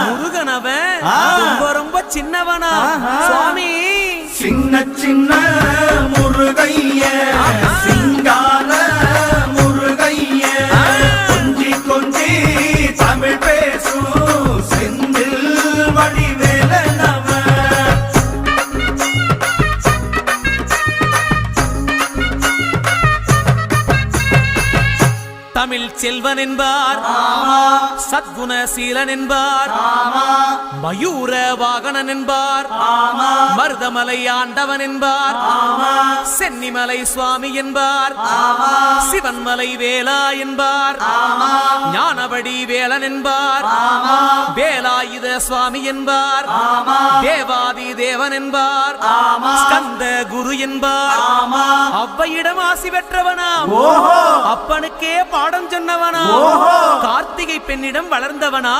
முருகனவன் ரொம்ப ரொம்ப சின்னவனா சுவாமி சின்ன சின்ன முருகைய சிங்கார முருகைய கொஞ்சி கொஞ்சி தமிழ் பேசும் செந்தில் வடிவேலனவன் தமிழ் செல்வன் என்பார் சத்குணசீலன் என்பார் மயூர வாகனன் என்பார் மருதமலை ஆண்டவன் என்பார் சென்னிமலை சுவாமி என்பார் சிவன்மலை வேலா என்பார் ஞானபடி வேலன் என்பார் வேலாயுத சுவாமி என்பார் தேவாதி தேவன் என்பார் ஸ்கந்த குரு என்பார் அவ்வையிடம் ஆசி பெற்றவனாம் அப்பனுக்கே பாடம் சொன்னவனா கார்த்திகை பெண்ணிடம் வளர்ந்தவனா